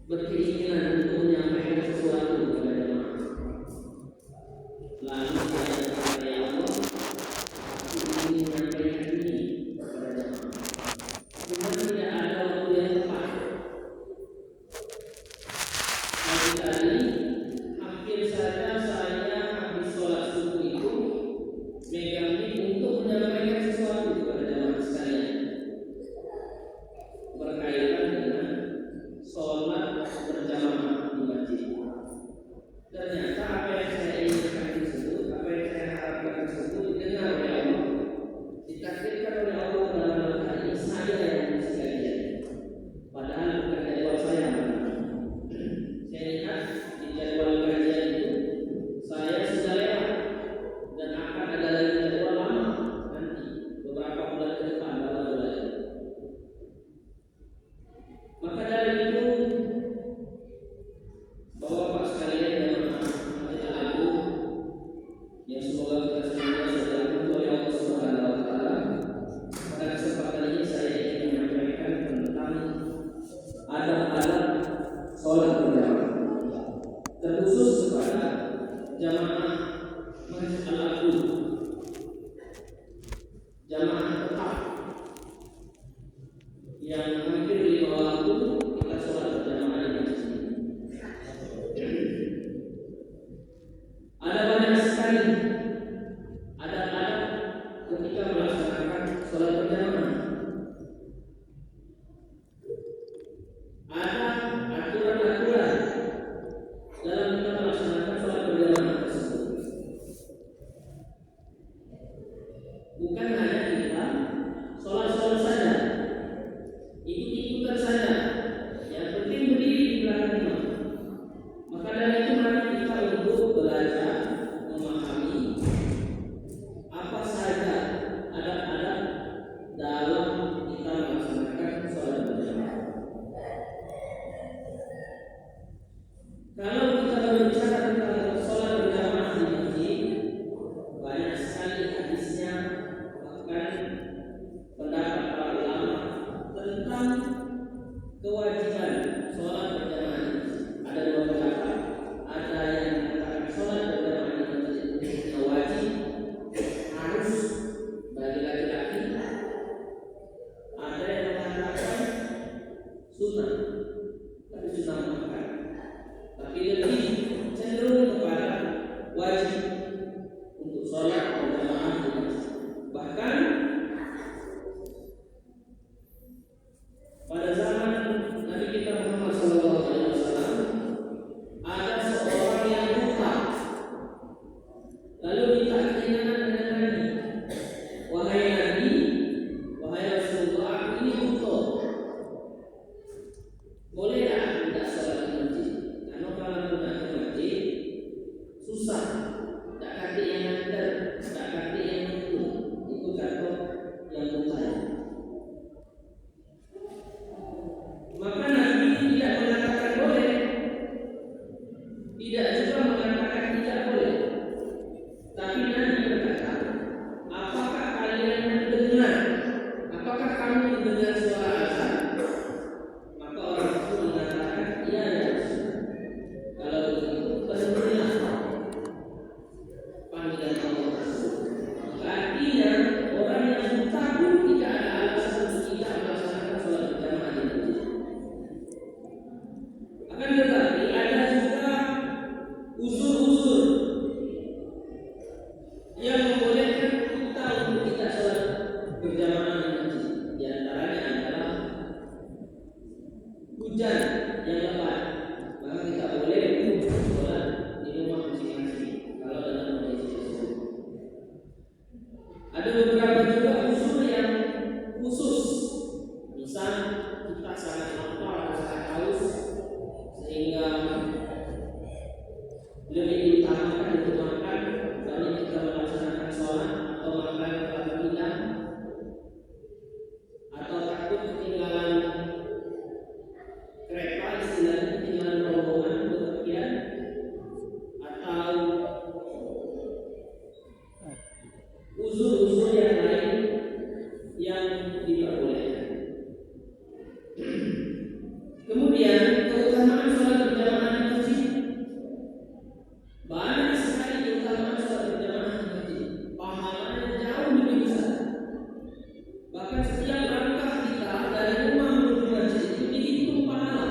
berkeinginan untuk menyampaikan sesuatu kepada jemaah. Lalu saya berkata, ya Allah, aku ingin menyampaikan ini kepada jemaah. Cuma tidak ada waktu yang tepat. Pagi tadi hampir saja saya habis sholat subuh itu megang mic untuk menyampaikan sesuatu kepada jemaah sekalian berkaitan dengan sholat berjamaah di masjid. Ternyata apa yang saya inginkan tersebut, apa yang saya harapkan tersebut didengar oleh Allah, ditakdirkan oleh Allah dalam hal ini saya yang mengisikannya. Padahal bukan jadwal saya. Saya ingat di jadwal kajian itu saya sudah lewat dan akan ada lagi jadwal lama nanti beberapa bulan ke depan baru ada lagi. Maka dari itu, Bapak sekalian jemaah Masjid Al-Agung yang semoga kita semua dirahmati oleh Allah Subhanahu wa taala. Pada kesempatan ini saya ingin menyampaikan tentang adab-adab sholat berjamaah, terkhusus kepada jamaah Masjid Al-Agung, jamaah tetap yang hampir 5 waktu kita sholat berjamaah di masjid. Ada banyak sekali adab-adab ketika melaksanakan sholat berjamaah. Ada aturan-aturan dalam kita melaksanakan sholat berjamaah tersebut. Bukan hanya kita sholat-sholat saja, ikut-ikutan saja, yang penting berdiri di belakang imam. Maka dari itu mari kita untuk belajar memahami apa saja adab-adab dalam kita melaksanakan sholat berjamaah. Kalau kita berbicara tentang sholat berjamaah di masjid, banyak sekali hadisnya, bahkan pendapat para ulama tentang kewajiban sholat berjamaah. Ada dua pendapat. Ada yang mengatakan sholat berjamaah di masjid itu wajib, harus bagi laki-laki. Ada yang mengatakan sunnah, tapi sunnah muakkad. Tapi lebih cenderung kepada wajib untuk sholat berjamaah di masjid. Bahkan pada zaman Nabi kita Muhammad SAW ada seorang yang buta, lalu ditanyakan dengan Nabi, wahai Nabi, wahai Rasulullah, aku ini buta, boleh tak tidak sholat di masjid? Karena kalau tidak di masjid susah, tak kaki yang nganter, tak kaki yang itu kata yang buta. Maka Nabi tidak mengatakan boleh, tidak juga mengatakan tidak boleh. Tapi Nabi berkata, apakah kalian mendengar? Apakah kamu mendengar suara azan? Maka orang itu mengatakan, iya ya Rasul. Kalau begitu, berhentilah panggilan Allah tersebut. Artinya orang yang buta pun tidak ada alasan untuk tidak melaksanakan sholat berjamaah di masjid. Akan tetapi ada juga usul-usul yang membolehkan kita untuk tidak sholat berjamaah di masjid. Di antaranya adalah hujan yang lebat, maka kita boleh untuk sholat di rumah masing-masing kalau dalam kondisi tersebut. Ada beberapa juga usul yang khusus, misal kita sangat lapar atau sangat haus sehingga lebih diutamakan untuk makan dibanding kita melaksanakan sholat, atau makan kelapa pindang, atau takut ketinggalan kereta, istilahnya ketinggalan keutamaan sholat berjamaah di masjid. Banyak sekali keutamaan sholat berjamaah di masjid. Pahalanya jauh lebih besar. Bahkan setiap langkah kita dari rumah menuju masjid itu dihitung pahala.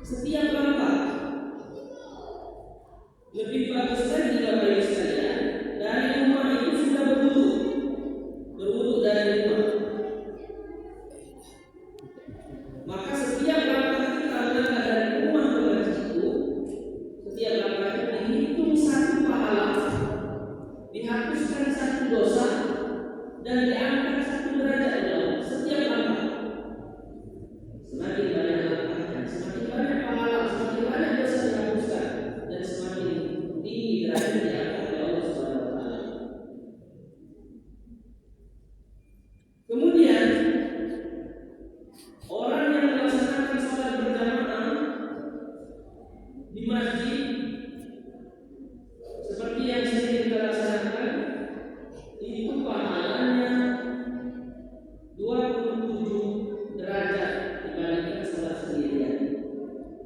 Setiap langkah. Lebih bagus lagi Bapak Ibu sekalian, dari rumah itu sudah berwudu dari rumah. Maka setiap langkah kita melangkah dari rumah ke masjid itu, setiap langkah itu dihitung satu pahala, dihapuskan satu dosa, dan diangkat satu derajat Allah. Setiap langkah. Semakin banyak langkahnya, semakin banyak pahala, semakin banyak dosa dihapuskan, dan semakin tinggi derajat diangkat oleh Allah Subhanahu wa taala. Kemudian orang yang melaksanakan sholat berjamaah di masjid seperti yang sering kita laksanakan, itu pahalanya 27 derajat dibandingkan sholat sendirian.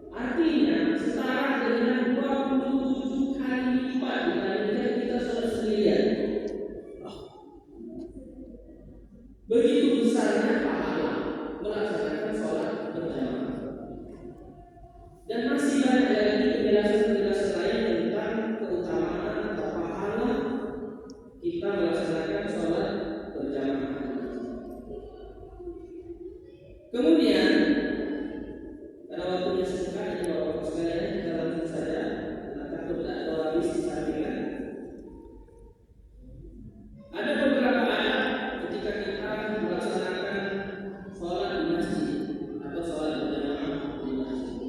Artinya setara dengan 27 kali lipat dibandingkan kita sholat sendirian. Begitu besarnya pahala melaksanakan sholat berjamaah. Dan masih banyak lagi penjelasan-penjelasan lain tentang keutamaan atau pahala kita melaksanakan sholat berjamaah. Kemudian karena waktunya singkat, ini Bapak sekalian kita langsung saja, karena takut tidak terlalu habis disampaikan. Ada beberapa ayat ketika kita melaksanakan sholat di masjid atau sholat berjamaah di masjid.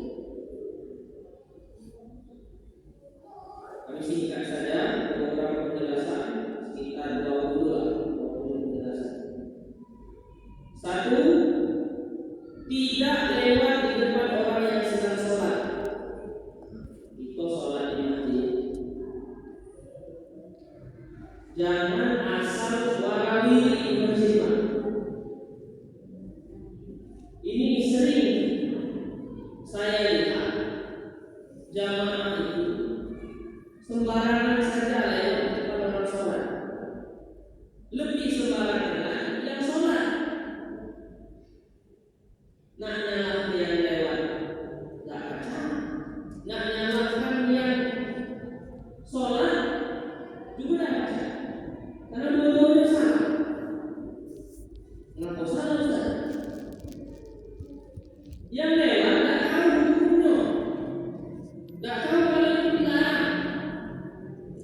Kami singkat saja beberapa penjelasan, sekitar 20 penjelasan. Satu, tidak lewat di depan orang yang sedang sholat. Itu sholat di masjid. Jangan asal warawiri di masjid. Ini sering saya lihat jamaah itu sembarangan saja lewat di depan orang sholat. Lebih sembarangan lagi yang sholat. Nak nyalakan yang lewat gak baca, nak nyalakan yang sholat juga gak baca. Karena dua-duanya sama. Kenapa salah Ustaz? Yang lewat gak tahu hukumnya, gak tahu kalau itu dilarang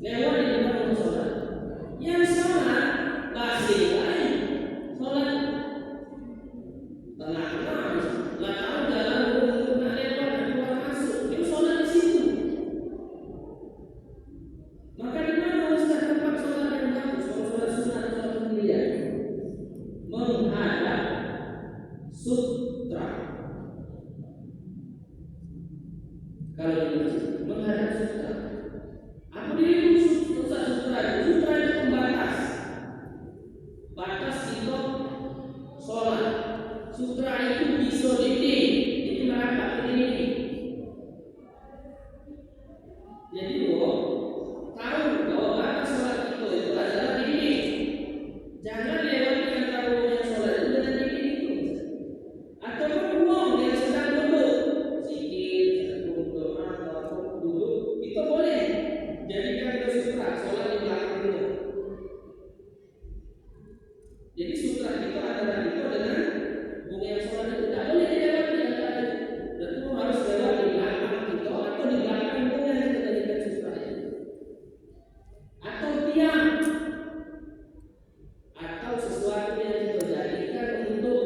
lewat di depan orang sholat. Yang sholat masih lain sholat tengah-tengah, nggak tahu jalan untuk nak lewat dan keluar masuk, dia sholat di situ. Maka di mana Ustaz tempat sholat yang bagus? Kalau sholat sunat atau sholat sendirian, menghadap sutra. Kalau di masjid menghadap sutra. Apa dia itu sutra? Sutra itu pembatas, batas itu sholat. Sutra itu disolitin, jadi merapat ke ini. Jadi tahu bahwa batas sholat itu adalah ini. Jangan lewati antara yang sholat itu dengan ini itu. Atau uang yang sedang duduk, zikir, sedang doa atau duduk, itu boleh. Jadikan itu sutra, sholat di belakang itu. Jadi sutra itu adalah itu dengan yang sholat itu tidak boleh dilewati antara itu. Dan itu harus lewat di belakang itu atau di belakang itu yang kita jadikan sutra itu. Atau tiang, atau sesuatu yang kita jadikan untuk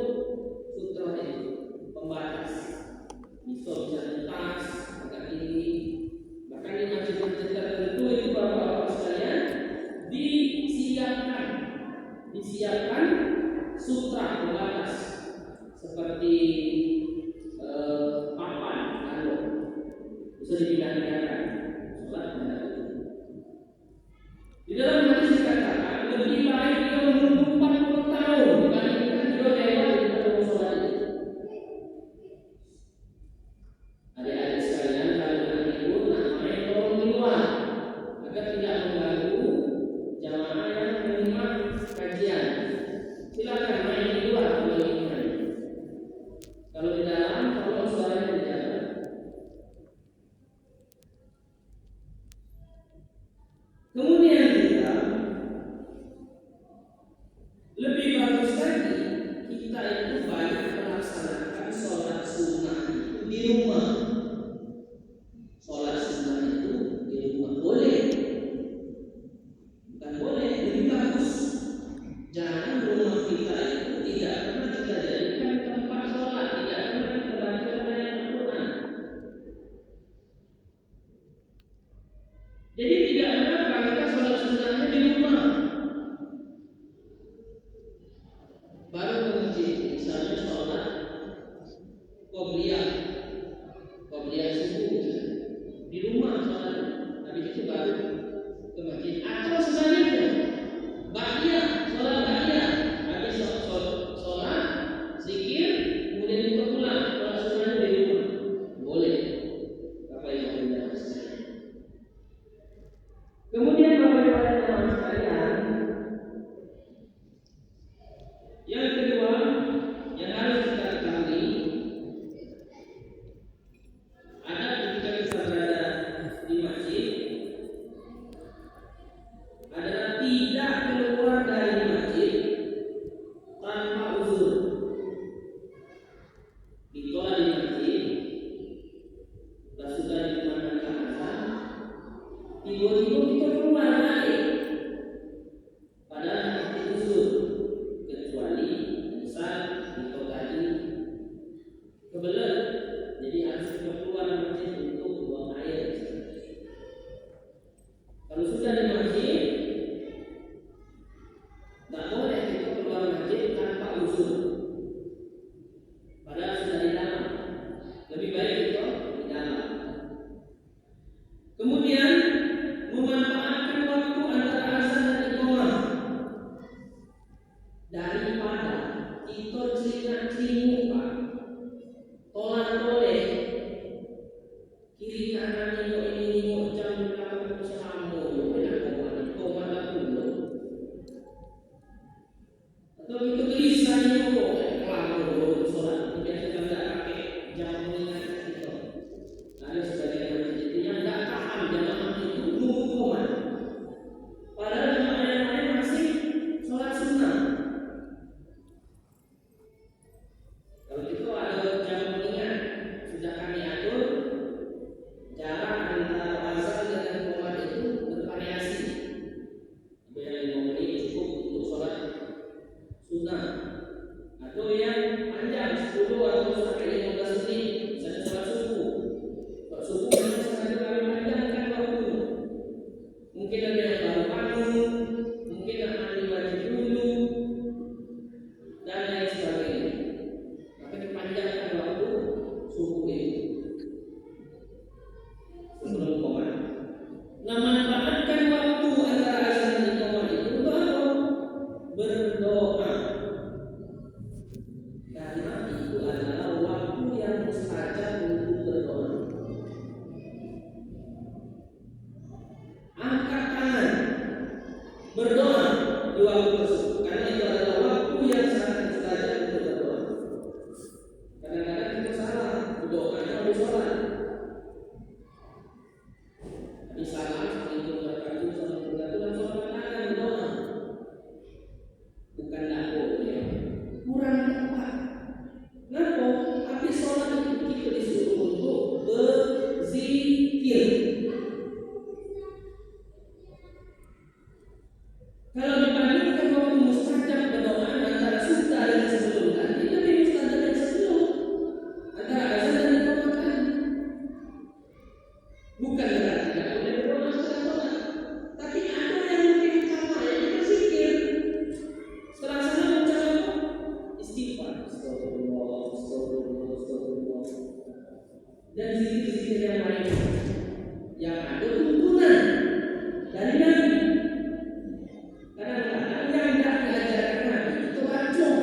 sutra itu, pembatas. Bisa tas, agak tinggi. Bahkan di masjid-masjid tertentu itu Bapak-bapak sekalian disiapkan sutra pembatas seperti papan, kalau bisa dipindah-pindahkan sholat pada itu. Di dalam hadis dikatakan lebih baik dia menunggu 40 tahun dibandingkan dia lewat di dalam sholat itu. Adik-adik zikir-zikir yang lain yang ada tuntunan dari Nabi. Kadang-kadang yang tidak diajarkan Nabi itu kacau,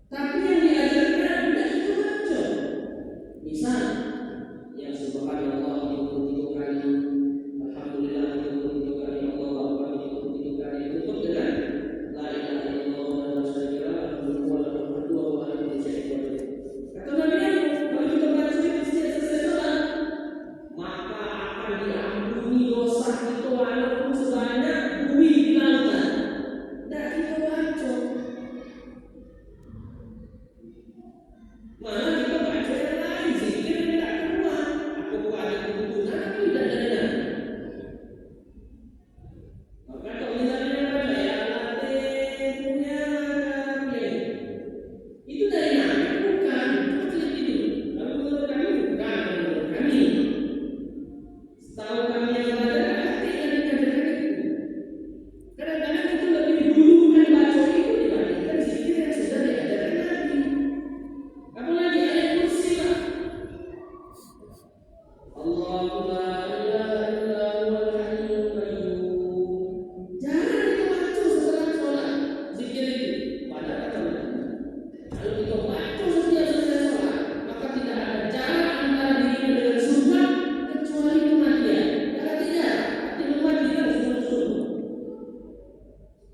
tapi yang diajarkan Nabi itu kacau. Misal yang subhanallah 23 kali, alhamdulillah 23 kali, Allahu akbar 23 kali, tutup dengan la ilaha illallah wa la syarika lahu lahul mulku wa lahul hamdu wa huwa ala kulli syai'in qadir. Kata Nabi, kalau kita baca itu setiap selesai salat, maka akan diampuni dosa kita walaupun sebanyak bumi di lautan. Tidak kita baca, malah kita baca yang lain, zikir yang tidak keluar. Aku ada kebutuhan tapi tidak dari Nabi. Maka kalau misalnya baca ya Latin punya kami, itu dari Nabi bukan? Coba teliti dulu. Tapi menurut kami bukan, menurut kami. Setahu kami yang baca hati yang dikajarkan itu. Kadang-kadang itu lebih dulukan baca itu dibandingkan zikir yang sudah diajarkan Nabi. Apalagi ayat kursi lah. Allahu la ilaha illa huwal hayyul qayyum. Jangan kita baca setelah sholat zikir itu. Padahal kata Nabi, kalau kita baca setiap selesai sholat, maka tidak ada jarak antara dirinya dengan surga kecuali kematian. Kalau tidak, hati lemah dia langsung surga.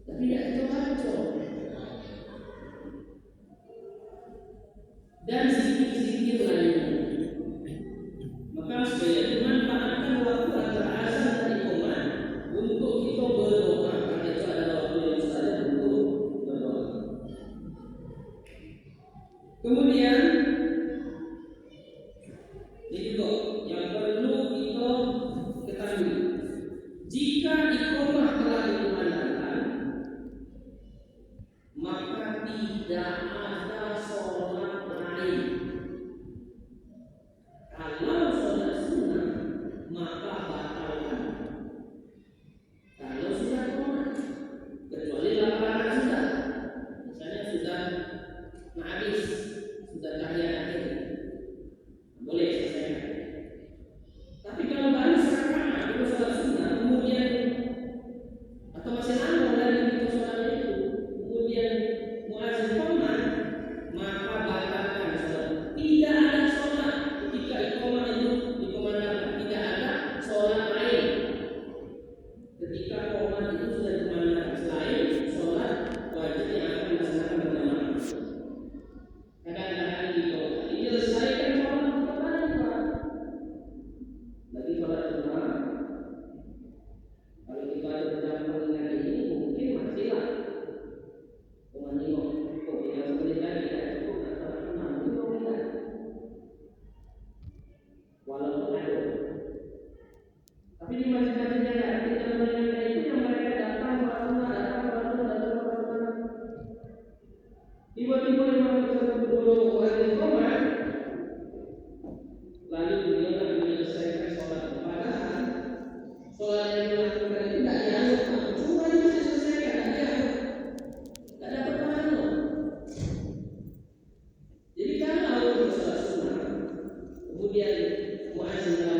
Tapi tidak kita baca. Dan zikir-zikir lainnya. Maka supaya dimanfaatkan waktu antara azan dan iqamah untuk kita berdoa, karena itu adalah waktu yang mustajab untuk berdoa. Kemudian ini juga yang perlu kita ketahui, jika iqamah telah dikumandangkan, maka tidak ada sholat lain. Kalau sholat sunnah maka batalkan. Kalau sudah qomat, kecuali laparan sudah, misalnya sudah habis, sudah tahiyat akhir, boleh selesai. Tapi kalau baru serakaat itu sholat sunnah, kemudian atau masih lama dari itu sholat itu, kemudian muazzin qomat, maka batalkan sholat. Tidak ada sholat ketika iqamah itu dikumandangkan, tidak ada sholat lain. Ketika qomat itu sudah dikumandangkan selain sholat wajib yang akan dilaksanakan berjamaah. Kadang-kadang diselesaikan sholat kembali lagi sholat sunnah. Kalau kita sedang mengingat ini mungkin masihlah menengok, kok tidak seperti tadi tidak cukup dan sholat sunnah itu tidak. Walaupun ada, tapi di masjid-masjid yang ada di dalam dunia itu yang mereka datang sholat sunnah, datang. Tiba-tiba imam tersebut dulu muazzin qomat, lalu beliau